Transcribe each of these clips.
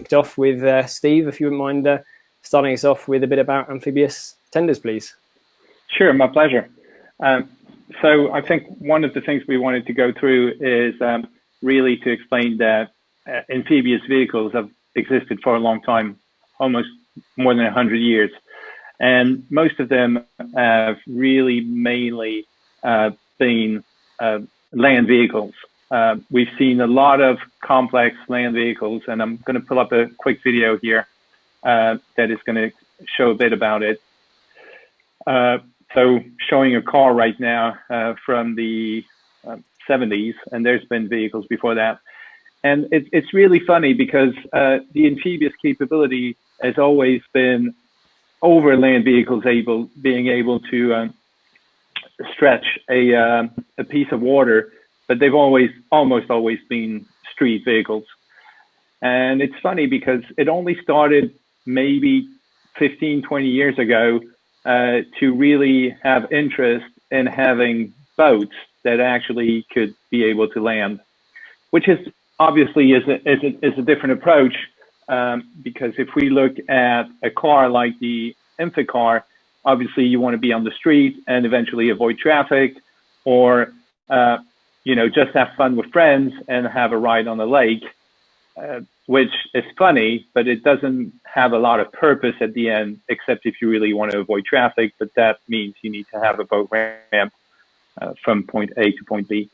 kicked off with Steve, if you wouldn't mind starting us off with a bit about amphibious tenders, please. Sure, my pleasure. So I think one of the things we wanted to go through is really to explain that amphibious vehicles have existed for a long time, almost more than 100 years. And most of them have really mainly been land vehicles. We've seen a lot of complex land vehicles, and I'm going to pull up a quick video here that is going to show a bit about it. So showing a car right now from the 70s, and there's been vehicles before that. And it's really funny because the amphibious capability has always been over land vehicles being able to stretch a piece of water, but they've almost always been street vehicles. And it's funny because it only started maybe 15, 20 years ago to really have interest in having boats that actually could be able to land, which is obviously is a different approach. Because if we look at a car like the Amphi car, obviously you want to be on the street and eventually avoid traffic, or just have fun with friends and have a ride on the lake, which is funny, but it doesn't have a lot of purpose at the end, except if you really want to avoid traffic. But that means you need to have a boat ramp from point A to point B,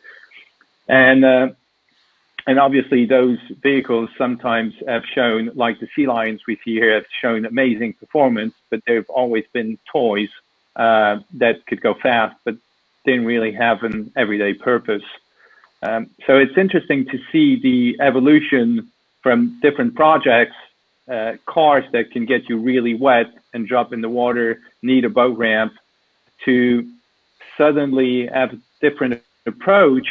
and obviously those vehicles sometimes have shown, like the Sea Lions we see here, have shown amazing performance, but they've always been toys that could go fast, but didn't really have an everyday purpose. So it's interesting to see the evolution from different projects, cars that can get you really wet and drop in the water, need a boat ramp, to suddenly have a different approach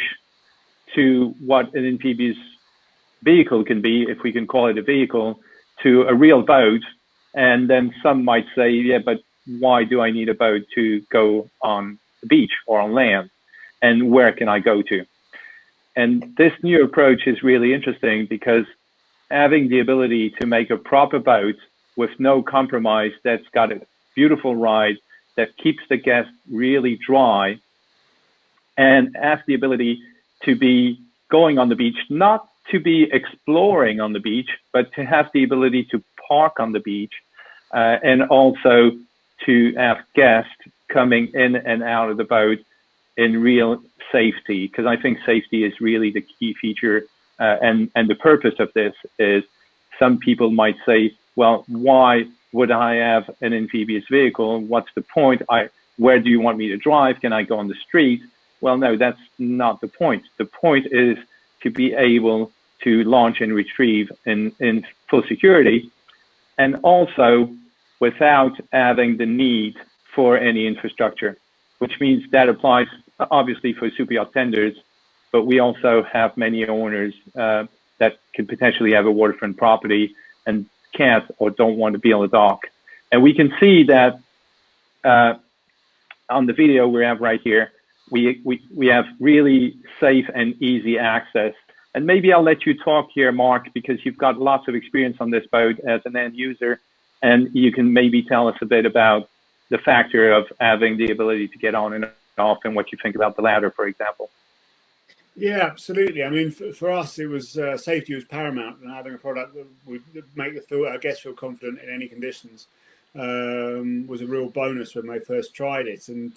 to what an amphibious vehicle can be, if we can call it a vehicle, to a real boat. And then some might say, yeah, but why do I need a boat to go on the beach or on land? And where can I go to? And this new approach is really interesting because having the ability to make a proper boat with no compromise, that's got a beautiful ride, that keeps the guest really dry, and has the ability to be going on the beach, not to be exploring on the beach, but to have the ability to park on the beach, and also to have guests coming in and out of the boat in real safety. Because I think safety is really the key feature, and the purpose of this is, some people might say, well, why would I have an amphibious vehicle? What's the point? Where do you want me to drive? Can I go on the street? Well, no, that's not the point. The point is to be able to launch and retrieve in full security, and also without having the need for any infrastructure, which means that applies obviously for super yacht tenders, but we also have many owners that could potentially have a waterfront property and can't or don't want to be on the dock. And we can see that on the video we have right here, we have really safe and easy access. And maybe I'll let you talk here, Mark, because you've got lots of experience on this boat as an end user, and you can maybe tell us a bit about the factor of having the ability to get on and off, and what you think about the ladder, for example. Yeah, absolutely. I mean, for us, it was safety was paramount, and having a product that would make our guests feel confident in any conditions was a real bonus when they first tried it. And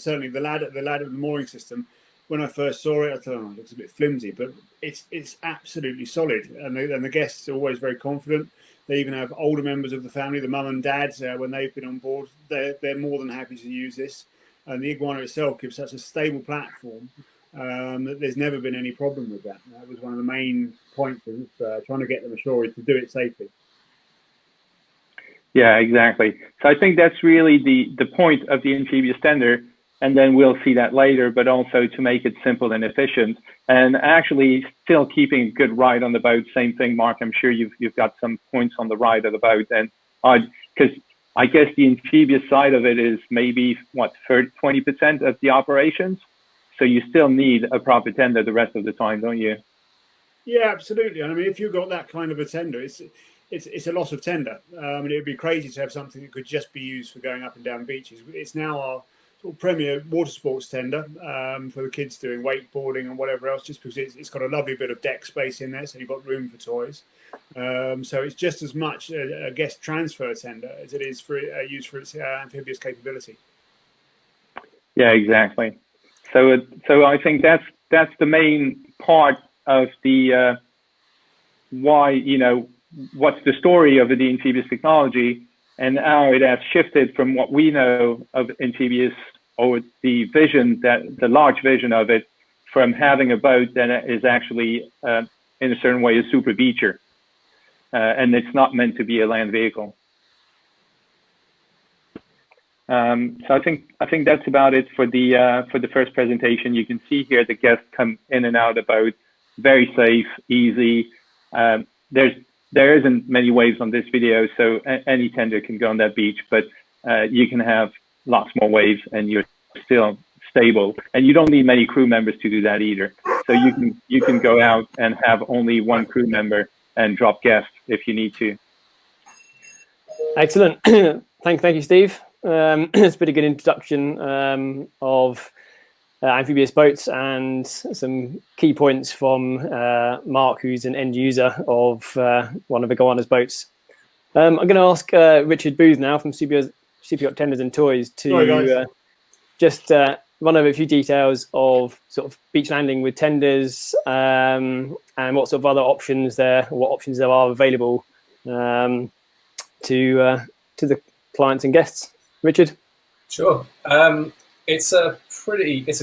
certainly the ladder mooring system, when I first saw it, I thought, oh, it looks a bit flimsy, but it's absolutely solid. And the guests are always very confident. They even have older members of the family, the mum and dads, when they've been on board, they're more than happy to use this. And the Iguana itself gives such a stable platform that there's never been any problem with that. That was one of the main points of trying to get them assured to do it safely. Yeah, exactly. So I think that's really the point of the amphibious tender, and then we'll see that later, but also to make it simple and efficient, and actually still keeping a good ride on the boat. Same thing, Mark, I'm sure you've got some points on the ride of the boat, and because I guess the amphibious side of it is maybe, what, 20% of the operations? So you still need a proper tender the rest of the time, don't you? Yeah, absolutely. And I mean, if you've got that kind of a tender, it's a lot of tender. And it would be crazy to have something that could just be used for going up and down beaches. It's now our sort of premier water sports tender for the kids doing wakeboarding and whatever else, just because it's got a lovely bit of deck space in there, so you've got room for toys. So it's just as much a guest transfer tender as it is for used for its amphibious capability. Yeah, exactly. So I think that's the main part of the why, you know, what's the story of the Amphibious technology and how it has shifted from what we know of Amphibious, or the vision, that the large vision of it, from having a boat that is actually in a certain way a super beacher, and it's not meant to be a land vehicle. So I think that's about it for the first presentation. You can see here the guests come in and out of the boat, very safe, easy. There isn't many waves on this video, so any tender can go on that beach, but you can have lots more waves and you're still stable, and you don't need many crew members to do that either. So you can go out and have only one crew member and drop guests if you need to. Excellent. Thank you, Steve. It's been a good introduction of amphibious boats and some key points from Mark, who's an end user of one of Iguana's boats. I'm going to ask Richard Booth now from Super Yacht Tenders and Toys to just run over a few details of sort of beach landing with tenders and what sort of other options there are available to the clients and guests. Richard? Sure. It's a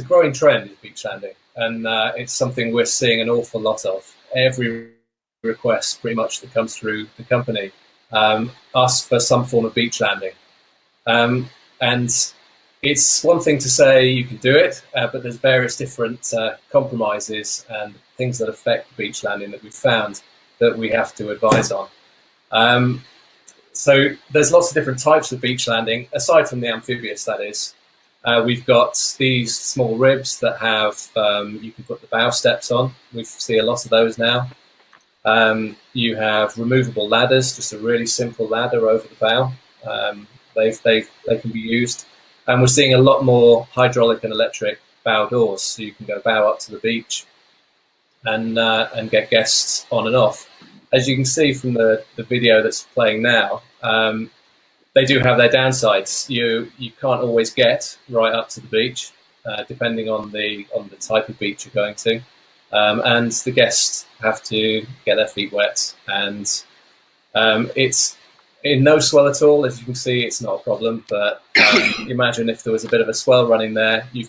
growing trend, beach landing, and it's something we're seeing an awful lot of. Every request pretty much that comes through the company asks for some form of beach landing. And it's one thing to say you can do it, but there's various different compromises and things that affect beach landing that we've found that we have to advise on. So there's lots of different types of beach landing, aside from the amphibious, that is. We've got these small ribs that have, you can put the bow steps on. We see a lot of those now. You have removable ladders, just a really simple ladder over the bow. They can be used. And we're seeing a lot more hydraulic and electric bow doors, so you can go bow up to the beach and get guests on and off. As you can see from the video that's playing now, they do have their downsides. You can't always get right up to the beach, depending on the type of beach you're going to, and the guests have to get their feet wet. And it's in no swell at all, as you can see. It's not a problem. But imagine if there was a bit of a swell running there. You're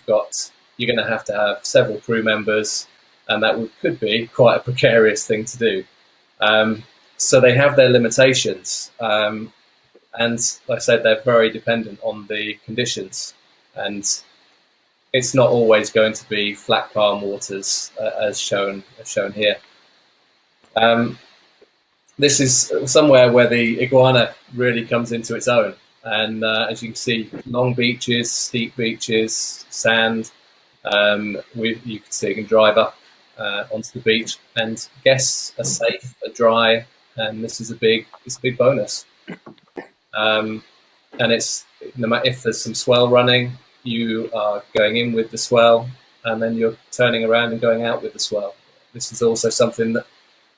going to have several crew members, and that could be quite a precarious thing to do. So they have their limitations. And like I said, they're very dependent on the conditions, and it's not always going to be flat, calm waters as shown here. This is somewhere where the Iguana really comes into its own, and as you can see, long beaches, steep beaches, sand. You can see you can drive up onto the beach, and guests are safe, are dry, and this is a big bonus. And it's, no matter if there's some swell running, you are going in with the swell, and then you're turning around and going out with the swell. This is also something that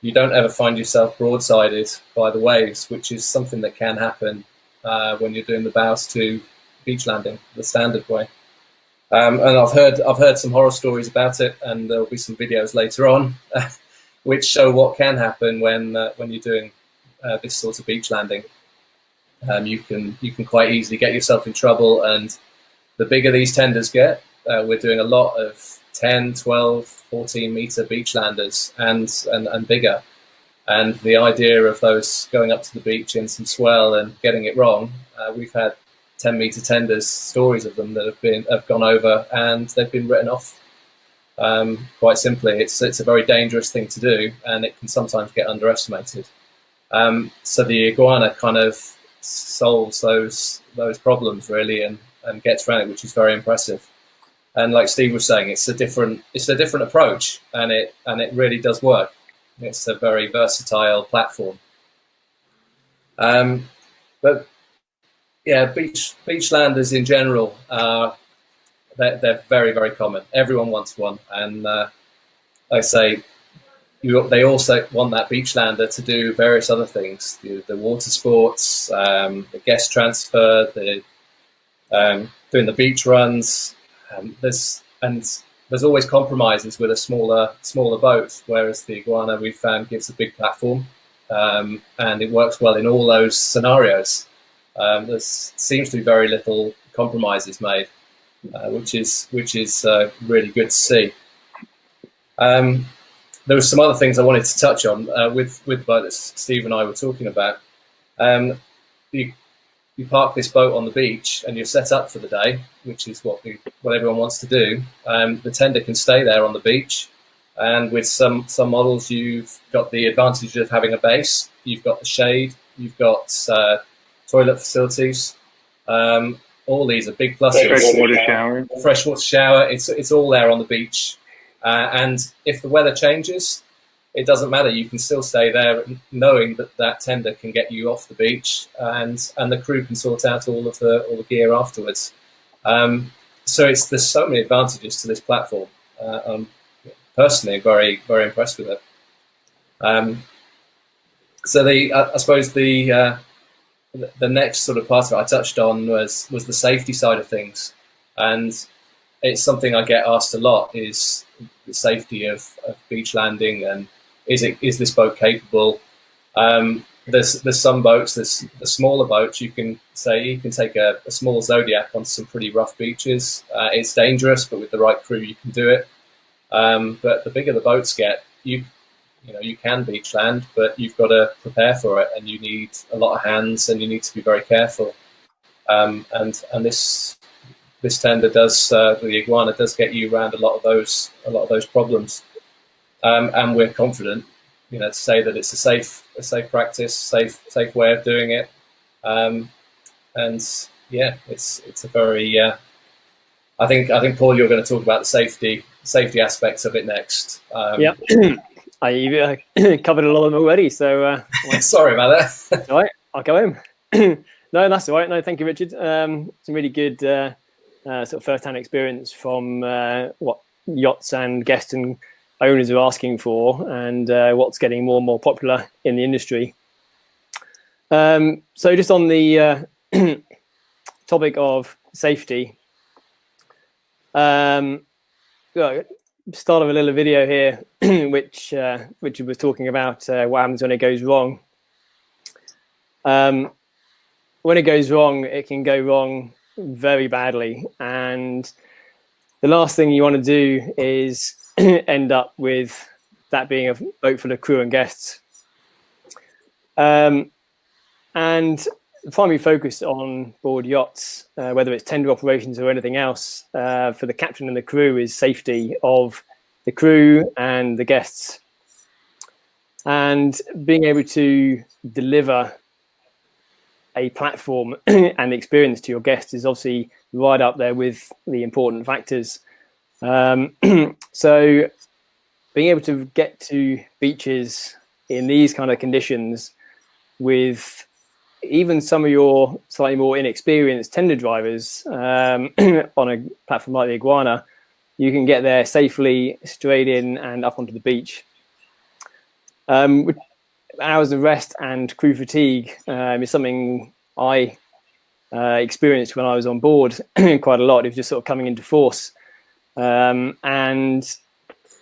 you don't ever find yourself broadsided by the waves, which is something that can happen when you're doing the bows to beach landing the standard way. And I've heard some horror stories about it, and there'll be some videos later on which show what can happen when you're doing this sort of beach landing. You can quite easily get yourself in trouble, and the bigger these tenders get, we're doing a lot of 10, 12, 14 meter beach landers and bigger. And the idea of those going up to the beach in some swell and getting it wrong, we've had 10 meter tenders, stories of them that have gone over and they've been written off. Quite simply, it's a very dangerous thing to do, and it can sometimes get underestimated. So the Iguana kind of solves those problems really and gets around it, which is very impressive. And like Steve was saying, it's a different approach, and it really does work. It's a very versatile platform. But yeah, beach landers in general, they're very, very common. Everyone wants one, and like I say, they also want that beach lander to do various other things: the water sports, the guest transfer, doing the beach runs. There's always compromises with a smaller boat, whereas the Iguana we've found gives a big platform, and it works well in all those scenarios. There seems to be very little compromises made, which is really good to see. There were some other things I wanted to touch on with the boat that Steve and I were talking about. You park this boat on the beach and you're set up for the day, which is what everyone wants to do. The tender can stay there on the beach, and with some models, you've got the advantage of having a base. You've got the shade. You've got toilet facilities. All these are big pluses. Freshwater shower. It's all there on the beach. And if the weather changes, it doesn't matter. You can still stay there, knowing that tender can get you off the beach, and the crew can sort out all the gear afterwards. So there's so many advantages to this platform. I'm personally very, very impressed with it. So I suppose the next sort of part of it I touched on was the safety side of things, and it's something I get asked a lot: is the safety of beach landing, and is this boat capable? There's some boats, there's the smaller boats. You can take a small Zodiac on some pretty rough beaches. It's dangerous, but with the right crew, you can do it. But the bigger the boats get, you can beach land, but you've got to prepare for it, and you need a lot of hands, and you need to be very careful. And this tender does, the Iguana does get you around a lot of those problems. And we're confident, to say that it's a safe practice, safe way of doing it. And yeah, it's a very. I think Paul, you're going to talk about the safety aspects of it next. Yeah, I covered a lot of them already. So sorry about that. All right, I'll go home. No, that's all right. No, thank you, Richard. Some really good sort of first-hand experience from what yachts and guests and owners are asking for, and what's getting more and more popular in the industry. So just on the topic of safety, start of a little video here, which Richard was talking about what happens when it goes wrong. When it goes wrong, it can go wrong very badly, and the last thing you want to do is end up with that being a boat full of crew and guests. And the primary focus on board yachts, whether it's tender operations or anything else, for the captain and the crew, is safety of the crew and the guests. And being able to deliver a platform and the experience to your guests is obviously right up there with the important factors. So being able to get to beaches in these kind of conditions with even some of your slightly more inexperienced tender drivers on a platform like the Iguana, you can get there safely, straight in and up onto the beach. Hours of rest and crew fatigue is something I experienced when I was on board quite a lot. It was just sort of coming into force. And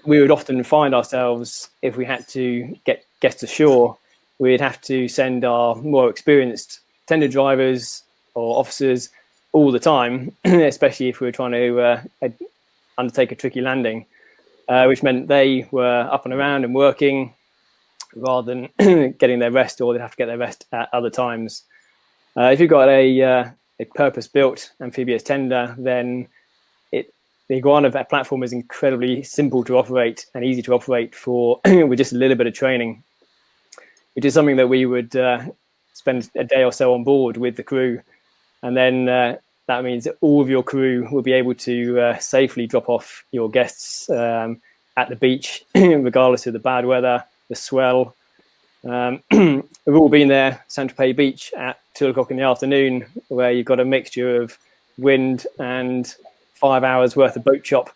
we would often find ourselves, if we had to get guests ashore, we'd have to send our more experienced tender drivers or officers all the time, especially if we were trying to undertake a tricky landing, which meant they were up and around and working rather than getting their rest, or they'd have to get their rest at other times. If you've got a purpose-built amphibious tender, then the Iguana platform is incredibly simple to operate and easy to operate for with just a little bit of training, which is something that we would spend a day or so on board with the crew. And then that means that all of your crew will be able to safely drop off your guests at the beach, regardless of the bad weather, the swell, We've all been there, Saint-Tropez Beach at 2 o'clock in the afternoon, where you've got a mixture of wind and 5 hours worth of boat chop,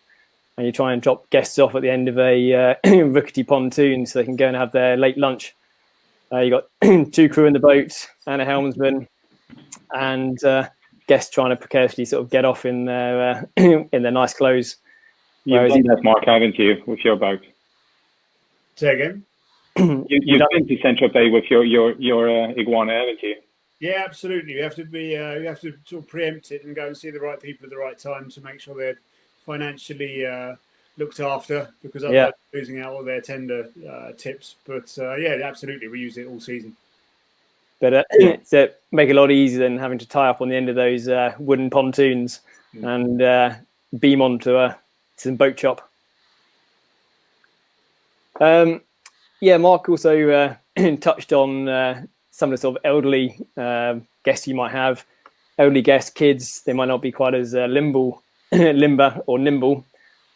and you try and drop guests off at the end of a rickety pontoon so they can go and have their late lunch. You've got 2 crew in the boat and a helmsman, and guests trying to precariously sort of get off in their in their nice clothes. You've done that, Mark, haven't you, with your boat? Say again? You've been to Saint-Tropez with your Iguana, haven't you? Yeah, absolutely. You have to be you have to sort of preempt it and go and see the right people at the right time to make sure they're financially looked after, because otherwise they're losing out all their tender tips. But yeah, absolutely, we use it all season. But it's make it a lot easier than having to tie up on the end of those wooden pontoons and beam onto some boat chop. Mark also touched on some of the sort of elderly guests you might have. Elderly guests, kids, they might not be quite as limber or nimble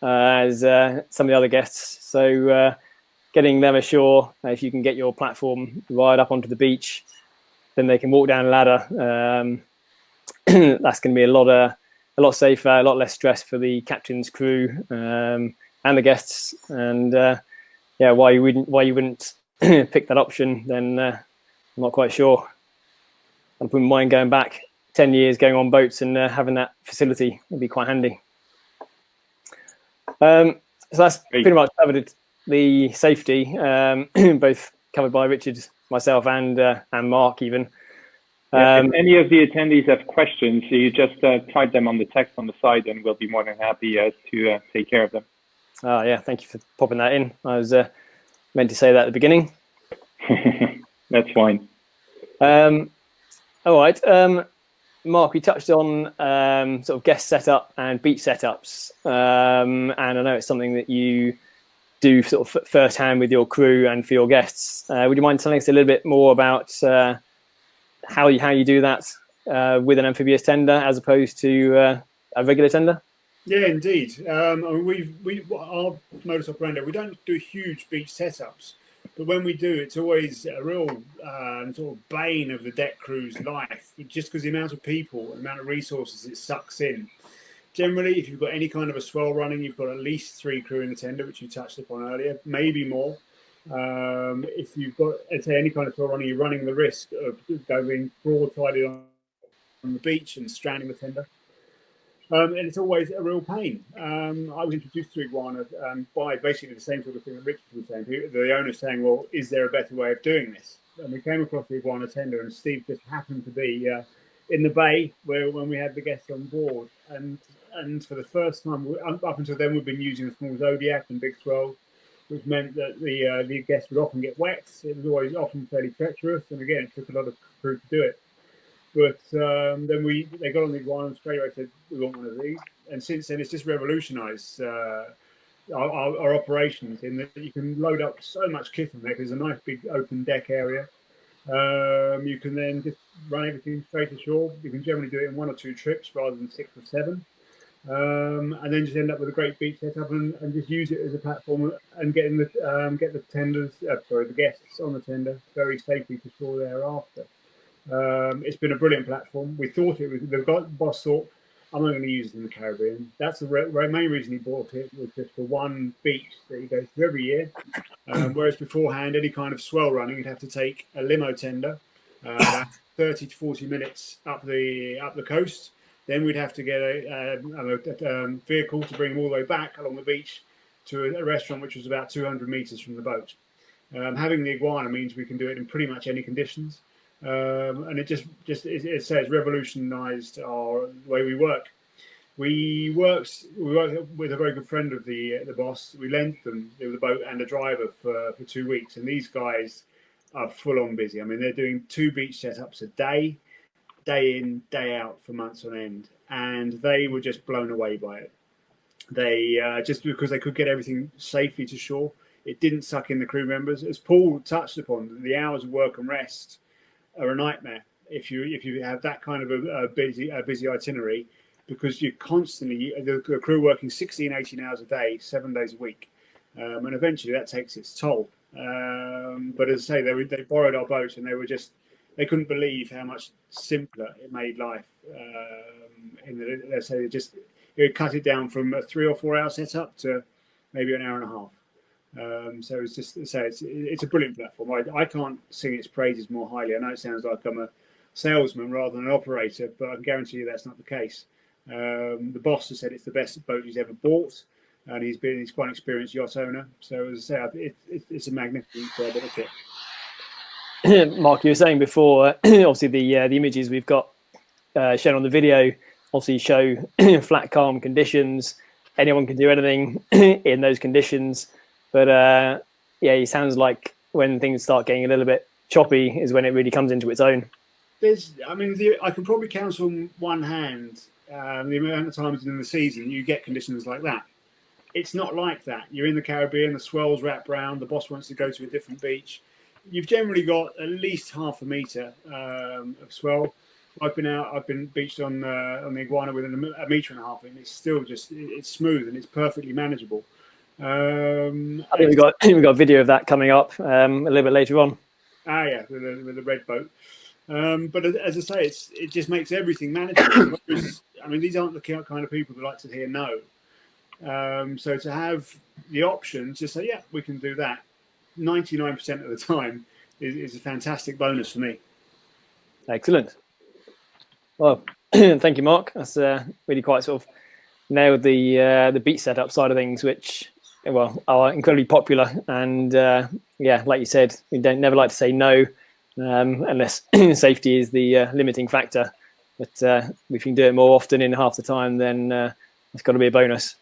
as some of the other guests. So getting them ashore, if you can get your platform right up onto the beach, then they can walk down a ladder. That's going to be a lot safer, a lot less stress for the captain's crew and the guests. And why you wouldn't pick that option, then I'm not quite sure. I wouldn't mind going back 10 years, going on boats and having that facility would be quite handy. So that's pretty much covered the safety, both covered by Richard, myself, and Mark even. If any of the attendees have questions, so you just type them on the text on the side, and we'll be more than happy to take care of them. Thank you for popping that in. I was meant to say that at the beginning. That's fine. All right. Mark, we touched on sort of guest setup and beach setups, and I know it's something that you do sort of firsthand with your crew and for your guests. Would you mind telling us a little bit more about how you do that with an amphibious tender as opposed to a regular tender? Yeah, indeed. I mean, our modus operandi, we don't do huge beach setups, but when we do, it's always a real sort of bane of the deck crew's life, just because the amount of people, the amount of resources it sucks in. Generally, if you've got any kind of a swell running, you've got at least 3 crew in the tender, which you touched upon earlier, maybe more. If you've got, say, any kind of swell running, you're running the risk of going broadsided on the beach and stranding the tender. And it's always a real pain. I was introduced to Iguana by basically the same sort of thing that Richard was saying. The owner saying, well, is there a better way of doing this? And we came across the Iguana tender, and Steve just happened to be in the bay when we had the guests on board. And for the first time, up until then, we've been using a small Zodiac and Big 12, which meant that the guests would often get wet. It was always often fairly treacherous. And again, it took a lot of crew to do it. But then they got on the Iguana and straight away said, we want one of these. And since then, it's just revolutionised our operations in that you can load up so much kit on there. There's a nice big open deck area. You can then just run everything straight ashore. You can generally do it in 1 or 2 trips rather than 6 or 7. And then just end up with a great beach setup and just use it as a platform and get the guests on the tender very safely to shore thereafter. It's been a brilliant platform. We thought it was. The boss thought, I'm not going to use it in the Caribbean. That's the main reason he bought it, was just for one beach that he goes to every year. Whereas beforehand, any kind of swell running, you'd have to take a limo tender, about 30 to 40 minutes up the coast. Then we'd have to get a vehicle to bring them all the way back along the beach to a restaurant which was about 200 meters from the boat. Having the Iguana means we can do it in pretty much any conditions. And it says revolutionised our way we work. We worked with a very good friend of the boss. We lent them the boat and a driver for 2 weeks, and these guys are full on busy. I mean, they're doing 2 beach setups a day in, day out for months on end, and they were just blown away by it. They just because they could get everything safely to shore, it didn't suck in the crew members. As Paul touched upon, the hours of work and rest are a nightmare if you have that kind of a busy itinerary, because you're constantly the crew working 16, 18 hours a day, 7 days a week, and eventually that takes its toll. But as I say, they borrowed our boats, and they couldn't believe how much simpler it made life. Let's say it would cut it down from a 3 or 4 hour setup to maybe an hour and a half. So it's just say it's a brilliant platform. I can't sing its praises more highly. I know it sounds like I'm a salesman rather than an operator, but I can guarantee you that's not the case. The boss has said it's the best boat he's ever bought, and he's quite an experienced yacht owner. So as I say, it's a magnificent bit of kit. Mark, you were saying before, obviously the images we've got shown on the video obviously show flat, calm conditions. Anyone can do anything in those conditions. But yeah, it sounds like when things start getting a little bit choppy is when it really comes into its own. I can probably count on one hand the amount of times in the season you get conditions like that. It's not like that. You're in the Caribbean, the swells wrap round, the boss wants to go to a different beach. You've generally got at least half a metre of swell. I've been beached on the Iguana with a metre and a half, and it's still it's smooth and it's perfectly manageable. I think we've got a video of that coming up a little bit later on. Yeah, with the red boat. But as I say, it just makes everything manageable. These aren't the kind of people that like to hear no. So to have the option to say, yeah, we can do that 99% of the time is a fantastic bonus for me. Excellent. Well, thank you, Mark. That's really quite sort of nailed the beach setup side of things, which are incredibly popular. And yeah, like you said, we never like to say no unless safety is the limiting factor. But if we can do it more often in half the time, then it's got to be a bonus.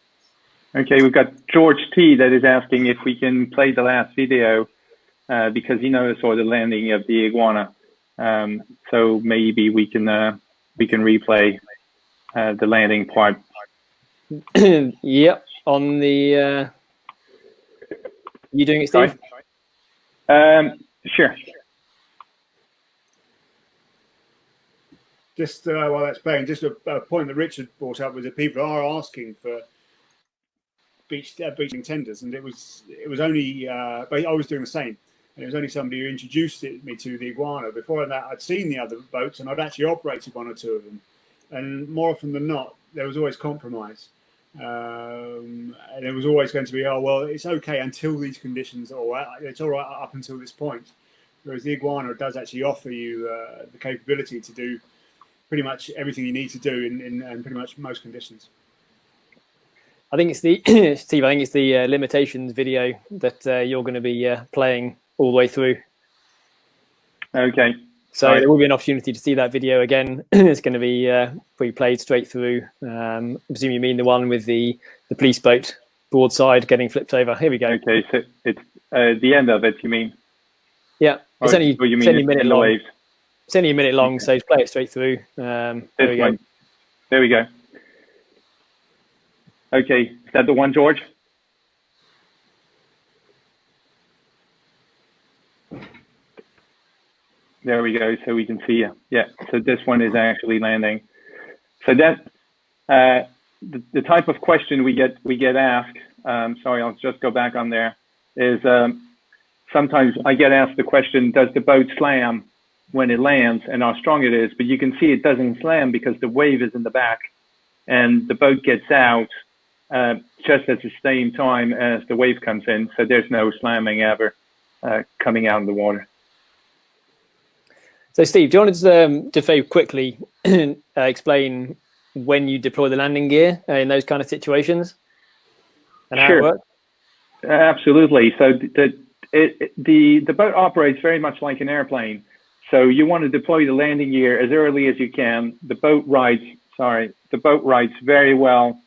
Okay, we've got George T that is asking if we can play the last video because he noticed the landing of the Iguana. So maybe we can replay the landing part. Yep, on the. You doing it, Steve? Sure. Just while that's playing, just a point that Richard brought up was that people are asking for beaching tenders, and it was only but I was doing the same, and it was only somebody who introduced me to the Iguana. Before that, I'd seen the other boats, and I'd actually operated one or two of them, and more often than not, there was always compromise, and it was always going to be, oh well, it's okay until these conditions, or it's all right up until this point. Whereas the Iguana does actually offer you the capability to do pretty much everything you need to do in pretty much most conditions. I think it's the Steve. I think it's the limitations video that you're going to be playing all the way through. Okay. So there will be an opportunity to see that video again. It's going to be pre-played straight through. I presume you mean the one with the police boat broadside getting flipped over. Here we go. Okay, so it's the end of it. You mean? Yeah, it's only a minute long. Waves? It's only a minute long, okay. So just play it straight through. There we go. There we go. Okay, is that the one, George? There we go, so we can see you. Yeah, so this one is actually landing. So that the type of question we get asked. Sorry, I'll just go back on there. Is sometimes I get asked the question: does the boat slam when it lands, and how strong it is? But you can see it doesn't slam because the wave is in the back, and the boat gets out just at the same time as the wave comes in. So there's no slamming ever coming out of the water. So Steve, do you want to very quickly explain when you deploy the landing gear in those kind of situations and how it works? Absolutely. So the boat operates very much like an airplane. So you want to deploy the landing gear as early as you can. The boat rides very well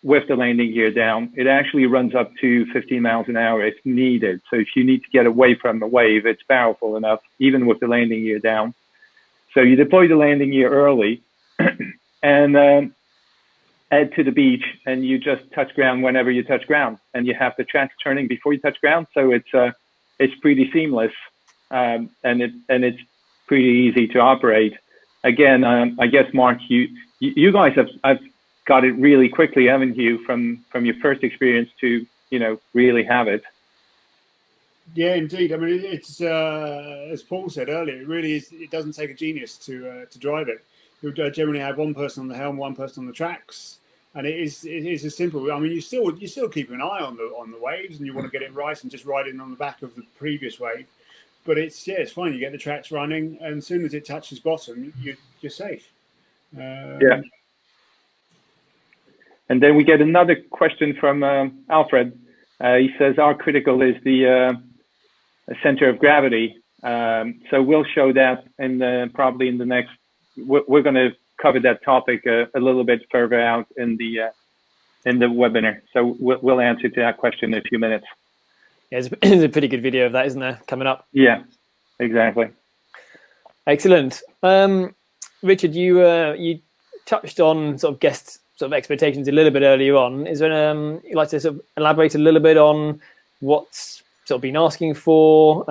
with the landing gear down. It actually runs up to 15 miles an hour if needed. So if you need to get away from the wave, it's powerful enough, even with the landing gear down. So you deploy the landing gear early and head to the beach, and you just touch ground whenever you touch ground. And you have the tracks turning before you touch ground. So it's pretty seamless, and it's pretty easy to operate. Again, I guess, Mark, you guys have got it really quickly, haven't you, from your first experience to really have it? Yeah, indeed. I mean, it's as Paul said earlier. It really is. It doesn't take a genius to drive it. You generally have one person on the helm, one person on the tracks, and it is as simple. I mean, you still keep an eye on the waves, and you want to get it right and just ride in on the back of the previous wave. But it's fine. You get the tracks running, and as soon as it touches bottom, you're safe. Yeah. And then we get another question from Alfred. He says, how critical is the center of gravity? So we'll show that probably in the next, we're going to cover that topic a little bit further out in the webinar. So we'll answer to that question in a few minutes. Yeah, there's a pretty good video of that, isn't there, coming up? Yeah, exactly. Excellent. Richard, you touched on sort of guest sort of expectations a little bit earlier on. Is there you'd like to sort of elaborate a little bit on what's sort of been asking for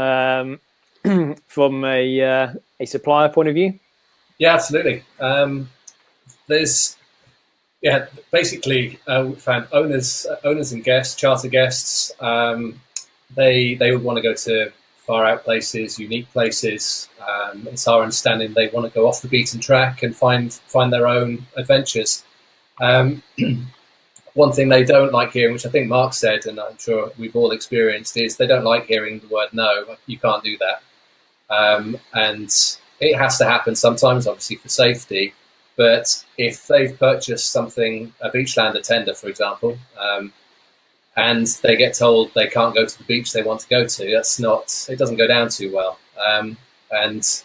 from a supplier point of view? Yeah, absolutely. Basically we found owners and guests, charter guests. They would want to go to far out places, unique places. It's our understanding they want to go off the beaten track and find their own adventures. One thing they don't like hearing, which I think Mark said, and I'm sure we've all experienced, is they don't like hearing the word no. You can't do that. And it has to happen sometimes, obviously, for safety. But if they've purchased something, a Beachlander tender, for example, and they get told they can't go to the beach they want to go to, it doesn't go down too well. And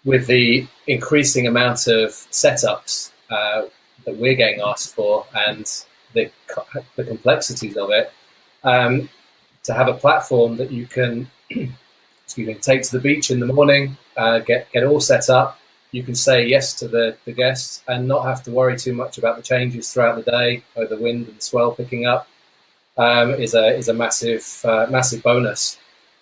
with the increasing amount of setups that we're getting asked for and the complexities of it, to have a platform that you can take to the beach in the morning, get all set up, you can say yes to the guests and not have to worry too much about the changes throughout the day or the wind and the swell picking up, is a massive bonus.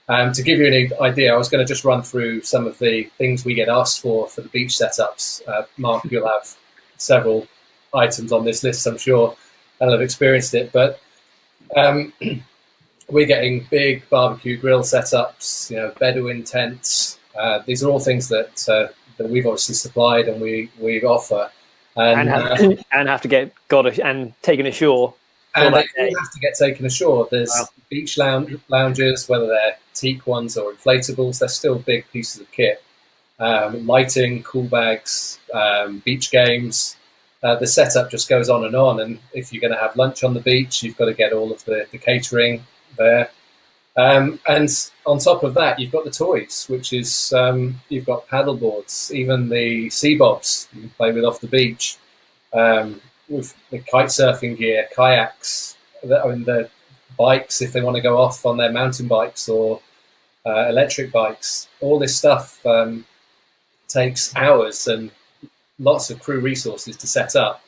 To give you an idea, I was going to just run through some of the things we get asked for the beach setups. Mark, you'll have several items on this list, I'm sure, and have experienced it, but we're getting big barbecue grill setups, Bedouin tents. These are all things that we've obviously supplied and we offer, and have to get taken ashore. And they all have to get taken ashore. There's beach lounges, whether they're teak ones or inflatables. They're still big pieces of kit. Lighting, cool bags, beach games. The setup just goes on. And if you're going to have lunch on the beach, you've got to get all of the catering there. And on top of that, you've got the toys, which is you've got paddle boards, even the sea bobs you can play with off the beach. With the kite surfing gear, kayaks, the bikes if they want to go off on their mountain bikes or electric bikes. All this stuff takes hours and lots of crew resources to set up,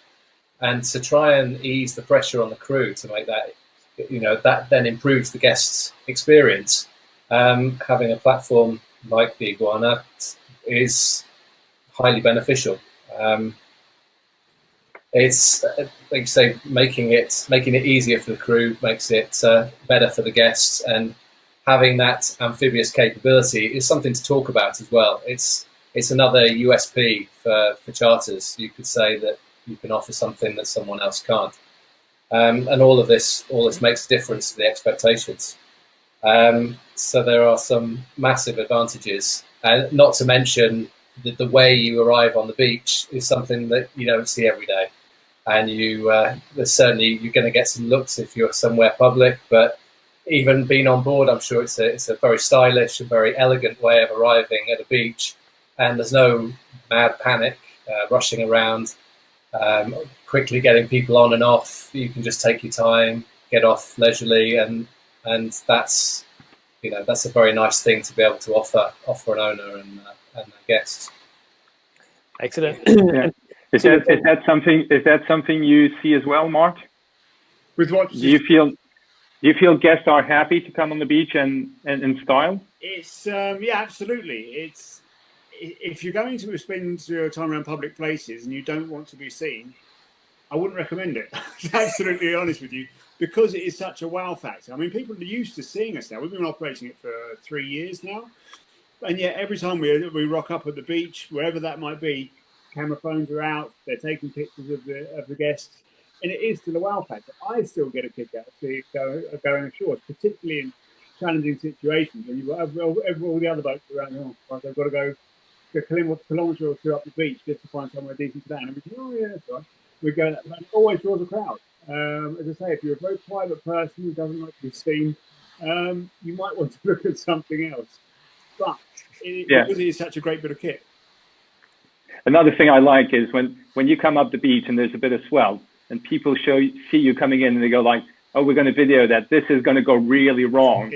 and to try and ease the pressure on the crew to make that, that then improves the guest's experience. Having a platform like the Iguana is highly beneficial. It's like you say, making it easier for the crew makes it better for the guests, and having that amphibious capability is something to talk about as well. It's another USP for charters. You could say that you can offer something that someone else can't, and all this makes a difference to the expectations. So there are some massive advantages, and not to mention the way you arrive on the beach is something that you don't see every day. And certainly you're going to get some looks if you're somewhere public, but even being on board, I'm sure it's a very stylish and very elegant way of arriving at a beach, and there's no mad panic, rushing around, quickly getting people on and off. You can just take your time, get off leisurely, and that's a very nice thing to be able to offer an owner and their guests. Excellent. Yeah. Is that something you see as well, Mark? With what? Do you feel guests are happy to come on the beach and in style? It's yeah, absolutely. It's if you're going to spend your time around public places and you don't want to be seen, I wouldn't recommend it. To be absolutely honest with you, because it is such a wow factor. I mean, people are used to seeing us now. We've been operating it for 3 years now, and yet every time we rock up at the beach, wherever that might be, camera phones are out. They're taking pictures of the guests, and it is still a wow factor. I still get a kick out of going ashore, particularly in challenging situations when you've got all the other boats around. Like they've got to go a kilometre or two up the beach just to find somewhere decent to land. And we think, oh yeah, that's right. We go, and it always draws a crowd. As I say, if you're a very private person who doesn't like to be seen, you might want to look at something else. But because it is such a great bit of kit. Another thing I like is when you come up the beach and there's a bit of swell, and people see you coming in and they go like, oh, we're going to video that. This is going to go really wrong.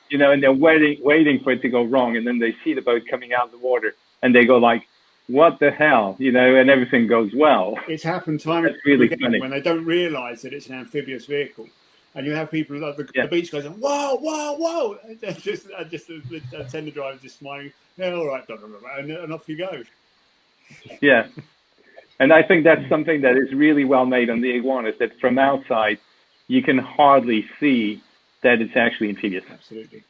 You know, and they're waiting for it to go wrong. And then they see the boat coming out of the water and they go like, what the hell? You know, and everything goes well. It's happened time and really again funny. When they don't realize that it's an amphibious vehicle. And you have people like the beach guys going, whoa, whoa, whoa. Just the tender driver just smiling, yeah, all right, blah, blah, blah, and off you go. Yeah. And I think that's something that is really well made on the Iguanas, that from outside, you can hardly see that it's actually amphibious. Absolutely.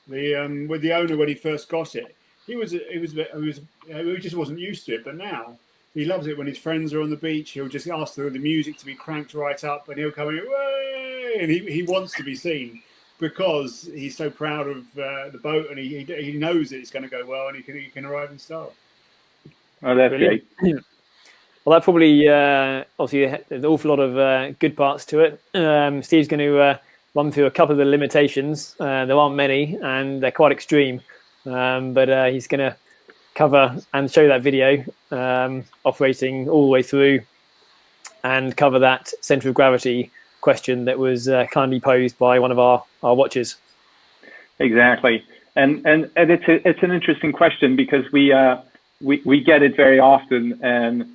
With the owner, when he first got it, he just wasn't used to it. But now he loves it when his friends are on the beach. He'll just ask for the music to be cranked right up, and he'll come in, way, and he wants to be seen because he's so proud of the boat, and he knows that it's going to go well, and he can arrive in style. Oh, that's great. Well, that probably obviously there's an awful lot of good parts to it. Steve's going to run through a couple of the limitations. There aren't many, and they're quite extreme. But he's going to cover and show that video operating all the way through, and cover that centre of gravity question that was kindly posed by one of our watchers. Exactly, and it's an interesting question because we get it very often, and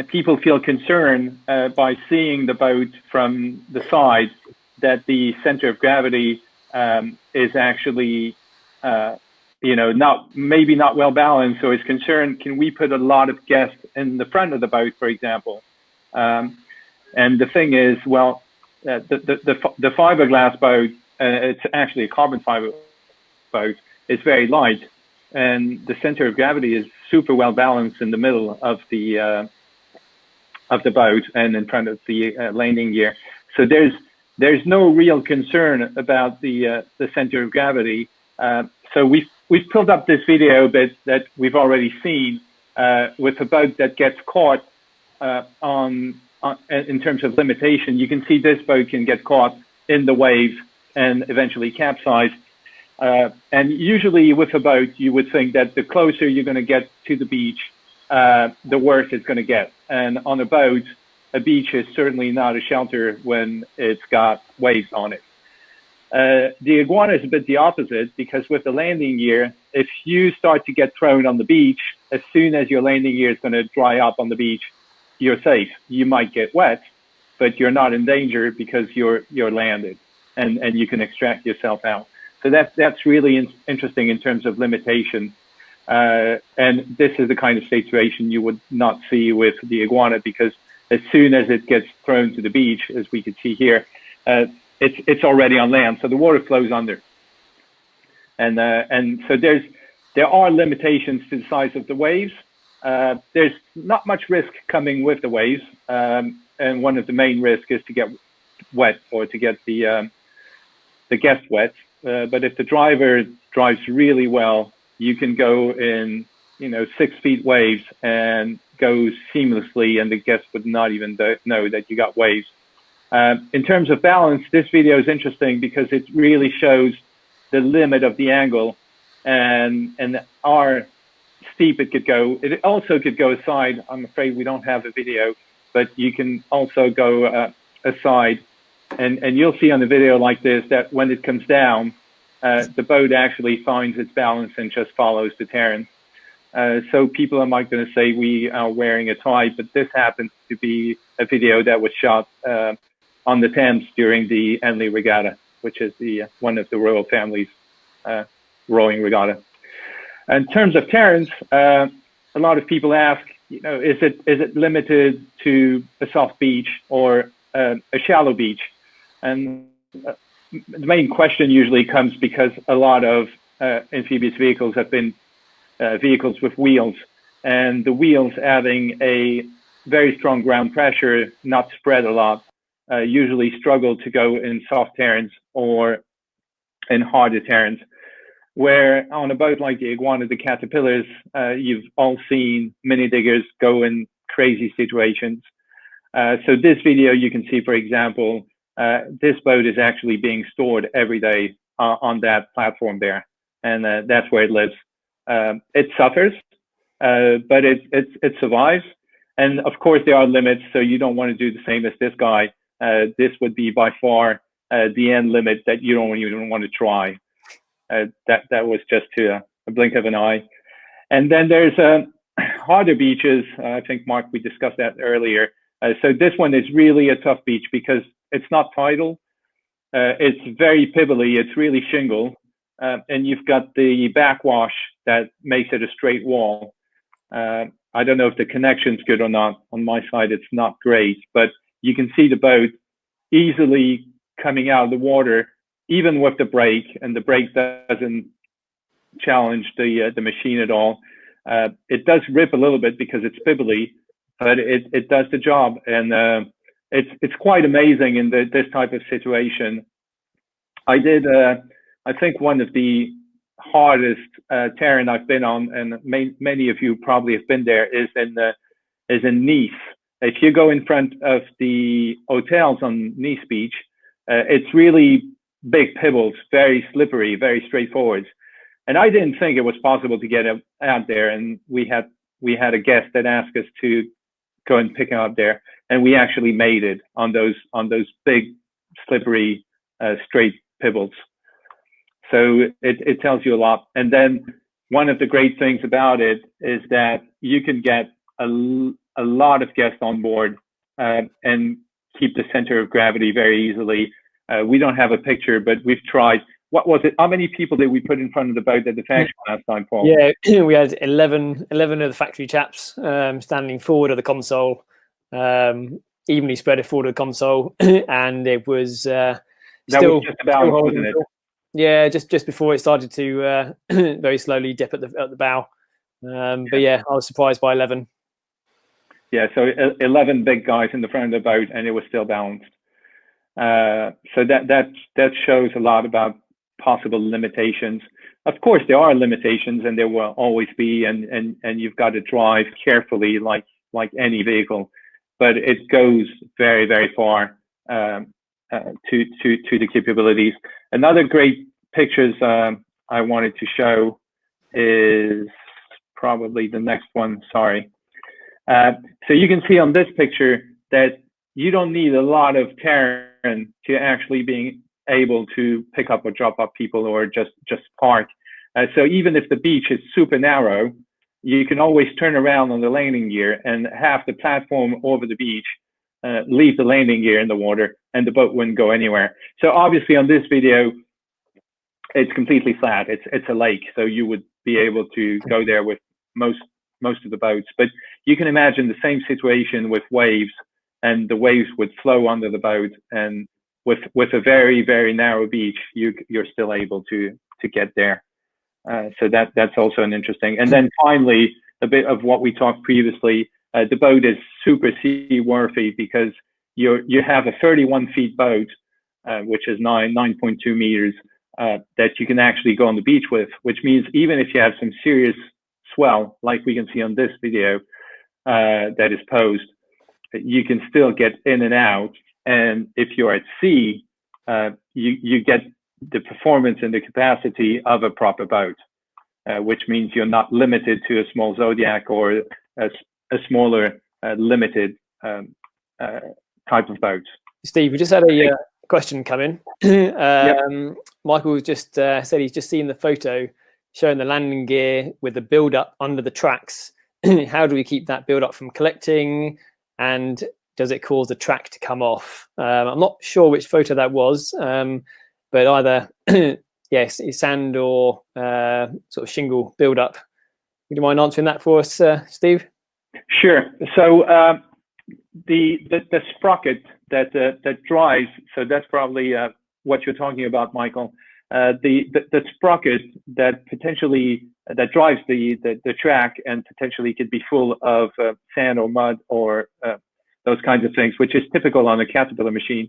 people feel concerned by seeing the boat from the side that the center of gravity is actually maybe not well balanced, so is concerned, can we put a lot of guests in the front of the boat, for example? And the thing is, well, the fiberglass boat, it's actually a carbon fiber boat, is very light, and the center of gravity is super well balanced in the middle of the boat and in front of the landing gear. So there's no real concern about the center of gravity. So we've pulled up this video that we've already seen with a boat that gets caught in terms of limitation. You can see this boat can get caught in the waves and eventually capsize. And usually with a boat, you would think that the closer you're going to get to the beach, the worse it's going to get. And on a boat, a beach is certainly not a shelter when it's got waves on it. The Iguana is a bit the opposite, because with the landing gear, if you start to get thrown on the beach, as soon as your landing gear is going to dry up on the beach, you're safe. You might get wet, but you're not in danger because you're landed, and you can extract yourself out. So that's really interesting in terms of limitation. And this is the kind of situation you would not see with the Iguana, because as soon as it gets thrown to the beach, as we can see here, it's already on land, so the water flows under. And so there are limitations to the size of the waves. There's not much risk coming with the waves, and one of the main risks is to get wet, or to get the guest wet. But if the driver drives really well, you can go in 6 feet waves and go seamlessly, and the guest would not even know that you got waves. In terms of balance, this video is interesting because it really shows the limit of the angle and how steep it could go. It also could go aside. I'm afraid we don't have a video, but you can also go aside. And you'll see on the video like this that when it comes down, the boat actually finds its balance and just follows the Terran. So people are not going to say we are wearing a tie, but this happens to be a video that was shot on the Thames during the Henley Regatta, which is one of the royal family's rowing regatta. In terms of Terrans, a lot of people ask, is it limited to a soft beach, or a shallow beach. And the main question usually comes because a lot of amphibious vehicles have been vehicles with wheels, and the wheels having a very strong ground pressure, not spread a lot, usually struggle to go in soft terrains or in harder terrains. Where on a boat like the Iguana, the Caterpillars, you've all seen mini diggers go in crazy situations. So this video, you can see, for example, this boat is actually being stored every day on that platform there, and that's where it lives. It suffers, but it survives. And of course, there are limits, so you don't want to do the same as this guy. This would be by far the end limit that you don't even want to try. That was just to a blink of an eye. And then there's harder beaches. I think, Mark, we discussed that earlier. So this one is really a tough beach because it's not tidal. It's very pibbly. It's really shingle. And you've got the backwash that makes it a straight wall. I don't know if the connection's good or not. On my side, it's not great, but you can see the boat easily coming out of the water, even with the brake, and the brake doesn't challenge the machine at all. It does rip a little bit because it's pibbly, but it does the job, and it's quite amazing in this type of situation. I did, I think, one of the hardest terrain I've been on, and many of you probably have been there, is in Nice. If you go in front of the hotels on Nice Beach, it's really big pebbles, very slippery, very straightforward. And I didn't think it was possible to get out there, and we had a guest that asked us to go and pick him up there, and we actually made it on those big, slippery, straight pebbles. So it tells you a lot. And then one of the great things about it is that you can get a lot of guests on board and keep the center of gravity very easily. We don't have a picture, but we've tried. What was it? How many people did we put in front of the boat at the factory last time, Paul? Yeah, we had 11 of the factory chaps standing forward of the console, evenly spread forward of the console, and it was that was just about, wasn't it? Yeah, just before it started to very slowly dip at the bow. But yeah, I was surprised by 11. Yeah, so 11 big guys in the front of the boat, and it was still balanced. So that shows a lot about possible limitations. Of course, there are limitations, and there will always be, and you've got to drive carefully, like any vehicle. But it goes very, very far to the capabilities. Another great pictures I wanted to show is probably the next one. Sorry. So you can see on this picture that you don't need a lot of terrain to actually being able to pick up or drop off people or just park. So even if the beach is super narrow, you can always turn around on the landing gear and have the platform over the beach, leave the landing gear in the water, and the boat wouldn't go anywhere. So obviously on this video, it's completely flat. It's a lake, so you would be able to go there with most of the boats. But you can imagine the same situation with waves, and the waves would flow under the boat, and with a very, very narrow beach, you're still able to get there. So that's also an interesting. And then finally, a bit of what we talked previously. The boat is super seaworthy because you have a 31 feet boat, which is 9.2 meters, that you can actually go on the beach with, which means even if you have some serious swell, like we can see on this video that is posed, you can still get in and out. And if you're at sea, you get the performance and the capacity of a proper boat, which means you're not limited to a small Zodiac or a smaller limited type of boat. Steve, we just had a question come in. Yep. Michael just said he's just seen the photo showing the landing gear with the build-up under the tracks. How do we keep that build-up from collecting, and does it cause the track to come off? I'm not sure which photo that was, but either yes, sand or sort of shingle build-up. Would you mind answering that for us, Steve? Sure. So the sprocket that drives. So that's probably what you're talking about, Michael. The sprocket that potentially that drives the track and potentially could be full of sand or mud or those kinds of things, which is typical on a Caterpillar machine.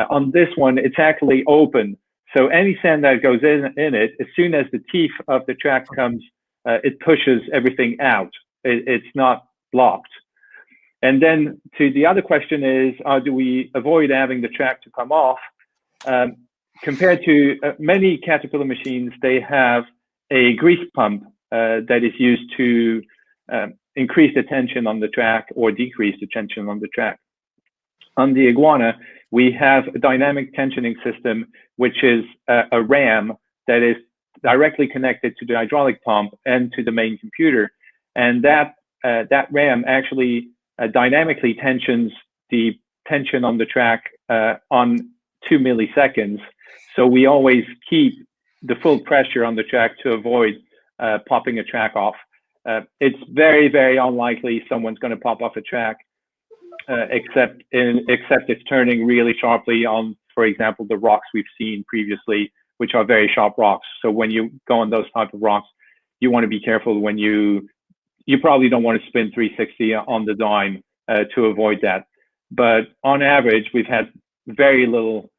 On this one, it's actually open. So any sand that goes in it, as soon as the teeth of the track comes, it pushes everything out. It's not blocked. And then to the other question is, do we avoid having the track to come off? Compared to many Caterpillar machines, they have a grease pump that is used to increase the tension on the track or decrease the tension on the track. On the Iguana, we have a dynamic tensioning system, which is a ram that is directly connected to the hydraulic pump and to the main computer. And that ram actually dynamically tensions the tension on the track on 2 milliseconds. So we always keep the full pressure on the track to avoid popping a track off. It's very, very unlikely someone's going to pop off a track, except it's turning really sharply on, for example, the rocks we've seen previously, which are very sharp rocks. So when you go on those type of rocks, you want to be careful when you probably don't want to spin 360 on the dime to avoid that. But on average, we've had very little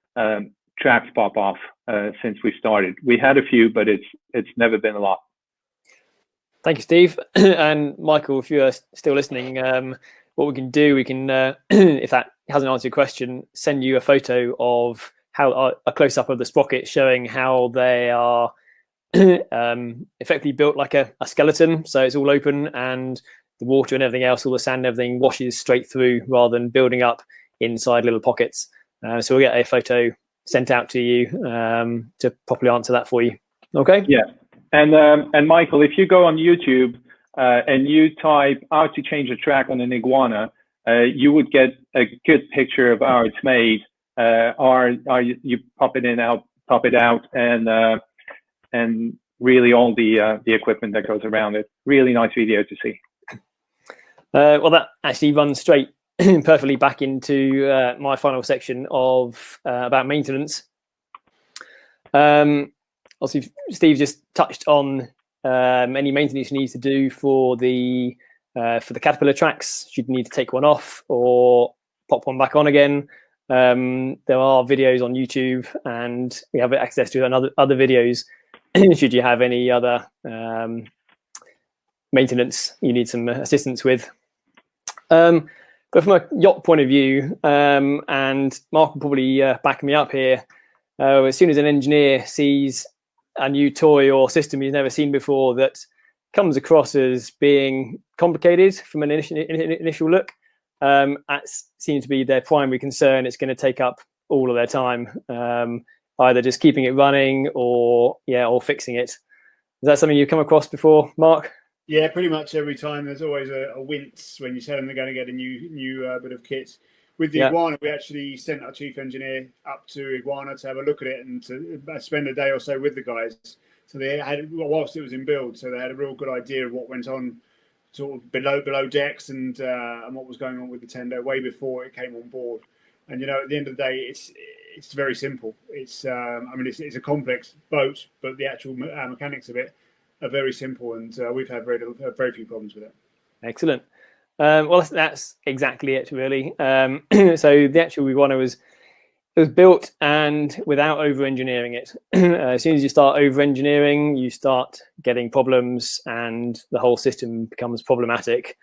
tracks pop off since we started. We had a few, but it's never been a lot. Thank you, Steve. And Michael, if you're still listening, what we can do, we can, if that hasn't answered your question, send you a photo of how a close-up of the sprocket showing how they are effectively built like a skeleton. So it's all open and the water and everything else, all the sand and everything washes straight through rather than building up inside little pockets. So we'll get a photo sent out to you to properly answer that for you. Okay? Yeah. And Michael, if you go on YouTube and you type how to change a track on an Iguana, you would get a good picture of how it's made. You pop it in, pop it out, and really all the equipment that goes around it. Really nice video to see. Well, that actually runs straight perfectly back into my final section of about maintenance. Obviously, Steve just touched on any maintenance you need to do for the Caterpillar tracks. Should you need to take one off or pop one back on again. There are videos on YouTube, and we have access to other videos. Should you have any other maintenance you need some assistance with. But from a yacht point of view, and Mark will probably back me up here, as soon as an engineer sees a new toy or system he's never seen before that comes across as being complicated from an initial look, that seems to be their primary concern. It's going to take up all of their time, either just keeping it running or fixing it. Is that something you've come across before, Mark? Yeah, pretty much every time. There's always a wince when you tell them they're going to get a new bit of kit. With the Iguana, we actually sent our chief engineer up to Iguana to have a look at it and to spend a day or so with the guys. So they had, whilst it was in build, so they had a real good idea of what went on sort of below decks and what was going on with the tender way before it came on board. And at the end of the day, it's very simple. It's it's a complex boat, but the actual mechanics of it are very simple, and we've had very few problems with it. Excellent. Well, that's exactly it, really. So the actual Iguana was built and without over-engineering it. As soon as you start over-engineering, you start getting problems, and the whole system becomes problematic.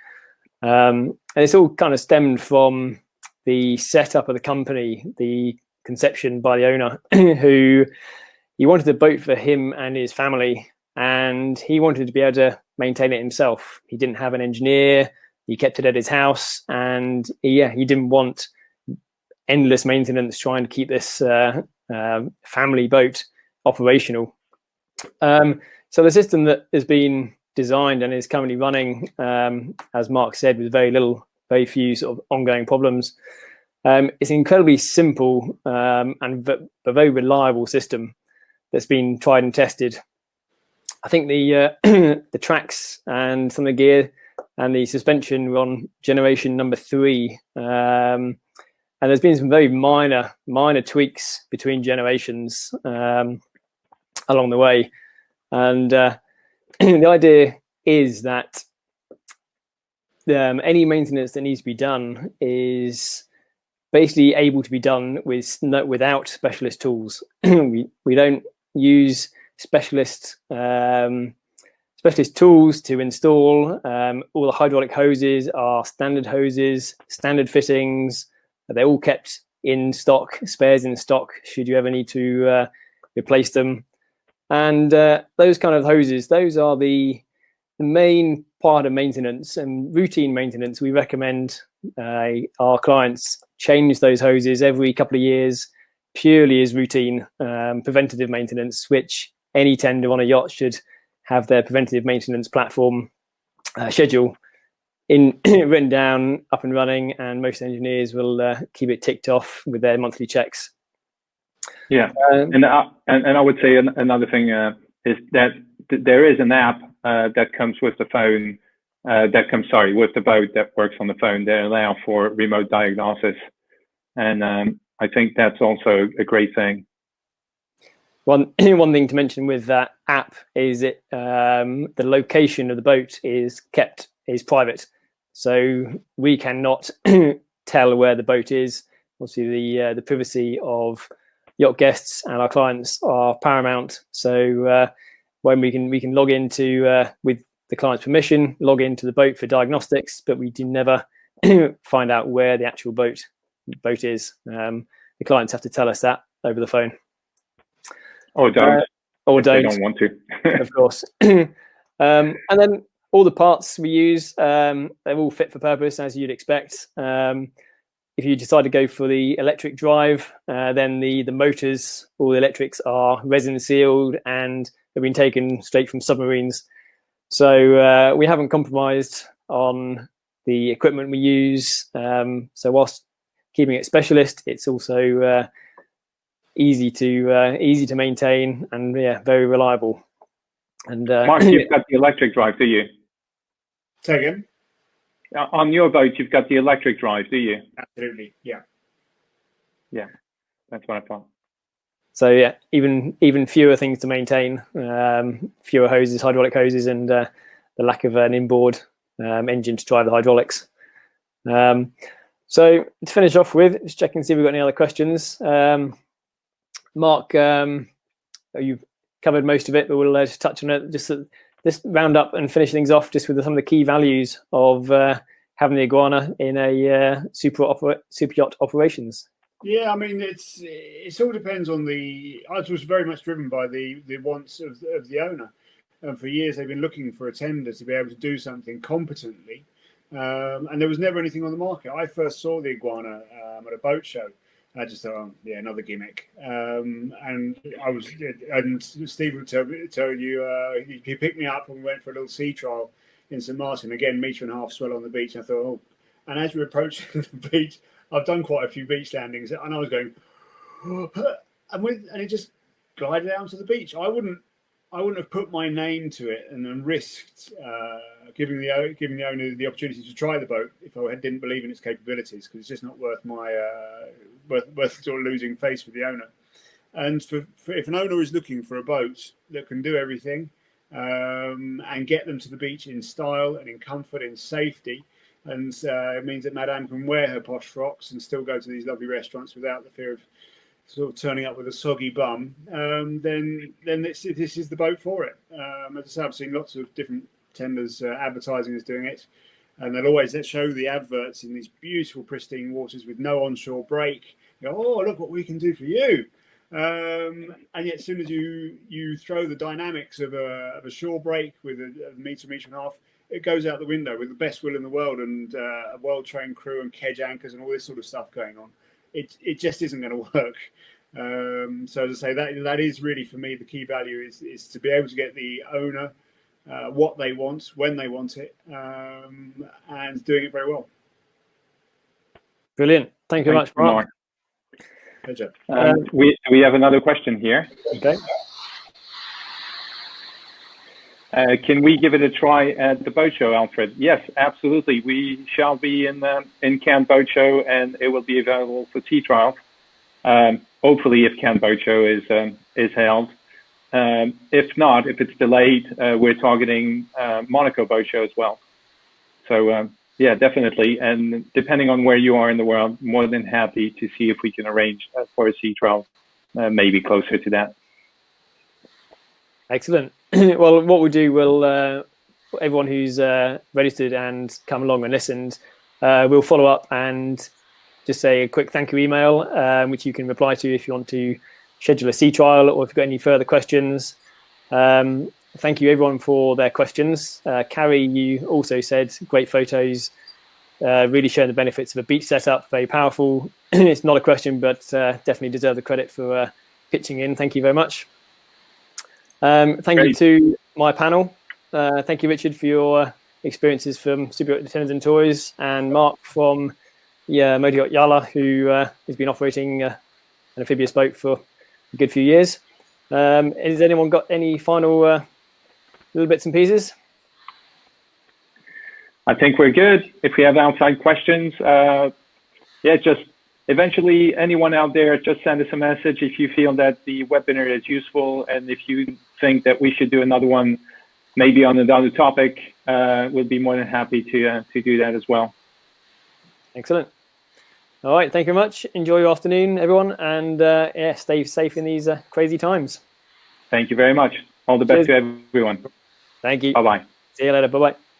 And it's all kind of stemmed from the setup of the company, the conception by the owner, who he wanted a boat for him and his family, and he wanted to be able to maintain it himself. He didn't have an engineer. He kept it at his house, and he didn't want endless maintenance trying to keep this family boat operational. So the system that has been designed and is currently running, as Mark said, with very few sort of ongoing problems, it's an incredibly simple and a very reliable system that's been tried and tested. I think the the tracks and some of the gear and the suspension were on generation number 3. and there's been some very minor tweaks between generations along the way. And the idea is that any maintenance that needs to be done is basically able to be done without specialist tools. we don't use specialist tools to install. All the hydraulic hoses are standard hoses, standard fittings. They're all kept in stock, spares in stock, should you ever need to replace them. And those kind of hoses, those are the main part of maintenance and routine maintenance. We recommend our clients change those hoses every couple of years, purely as routine preventative maintenance, which any tender on a yacht should have their preventative maintenance platform schedule written down, up and running, and most engineers will keep it ticked off with their monthly checks. Yeah, and I would say another thing is that there is an app that comes with the phone, with the boat, that works on the phone, that allow for remote diagnosis, and I think that's also a great thing. One thing to mention with that app is that the location of the boat is private, so we cannot tell where the boat is. Obviously, the privacy of yacht guests and our clients are paramount. So when we can log into with the client's permission, log into the boat for diagnostics, but we do never find out where the actual boat is. The clients have to tell us that over the phone. Or don't. They don't want to. Of course. And then all the parts we use, they're all fit for purpose, as you'd expect. If you decide to go for the electric drive, then the motors, all the electrics, are resin sealed and have been taken straight from submarines. So we haven't compromised on the equipment we use. So whilst keeping it specialist, it's also easy to maintain and very reliable. And Mark, you've got the electric drive, do you? Say again? On your boat, you've got the electric drive, do you? Absolutely, yeah. Yeah, that's what I thought. So yeah, even fewer things to maintain, fewer hoses, hydraulic hoses, and the lack of an inboard engine to drive the hydraulics. So to finish off with, just checking to see if we've got any other questions. Mark, you've covered most of it, but we'll just touch on it. Just round up and finish things off just with some of the key values of having the Iguana in a super yacht operations. Yeah, I mean, it all depends on I was very much driven by the wants of the owner. And for years, they've been looking for a tender to be able to do something competently. And there was never anything on the market. I first saw the Iguana at a boat show. I just thought, another gimmick. And Steve would tell you, he picked me up and we went for a little sea trial in St. Martin. Again, 1.5 meters swell on the beach. And I thought, and as we were approaching the beach, I've done quite a few beach landings, and I was going, and it just glided down to the beach. I wouldn't have put my name to it and then risked giving the owner the opportunity to try the boat if I didn't believe in its capabilities, because it's just not worth my worth sort of losing face with the owner. And if an owner is looking for a boat that can do everything and get them to the beach in style and in comfort, in safety, and it means that Madame can wear her posh frocks and still go to these lovely restaurants without the fear of sort of turning up with a soggy bum, then this is the boat for it. As I say, I've seen lots of different tenders advertising as doing it, and they'll always show the adverts in these beautiful, pristine waters with no onshore break. You go, oh, look what we can do for you. And yet, as soon as you throw the dynamics of a shore break with a meter and a half, it goes out the window with the best will in the world and a well-trained crew and kedge anchors and all this sort of stuff going on. It just isn't going to work. So as I say, that is really for me the key value is to be able to get the owner what they want when they want it, and doing it very well. Brilliant. Thank you very much, Mark. Pleasure. We have another question here. Okay. Can we give it a try at the boat show, Alfred? Yes, absolutely. We shall be in Cannes Boat Show, and it will be available for sea trial. Hopefully, if Cannes Boat Show is held. If not, if it's delayed, we're targeting Monaco Boat Show as well. So yeah, definitely. And depending on where you are in the world, more than happy to see if we can arrange for a sea trial, maybe closer to that. Excellent. Well, what we'll do, everyone who's registered and come along and listened, we'll follow up and just say a quick thank you email, which you can reply to if you want to schedule a sea trial or if you've got any further questions. Thank you everyone for their questions. Carrie, you also said great photos, really showing the benefits of a beach setup, very powerful. It's not a question, but definitely deserve the credit for pitching in. Thank you very much. Thank you to my panel. Thank you, Richard, for your experiences from Superyacht Attendants and Toys, and Mark from Motor Yacht Yalla, who has been operating an amphibious boat for a good few years. Has anyone got any final little bits and pieces? I think we're good. If we have outside questions, just eventually anyone out there, just send us a message if you feel that the webinar is useful, and if you think that we should do another one, maybe on another topic, we'll be more than happy to do that as well. Excellent. All right, thank you very much. Enjoy your afternoon, everyone, and stay safe in these crazy times. Thank you very much. All the best to everyone. Thank you. Bye-bye. See you later. Bye-bye.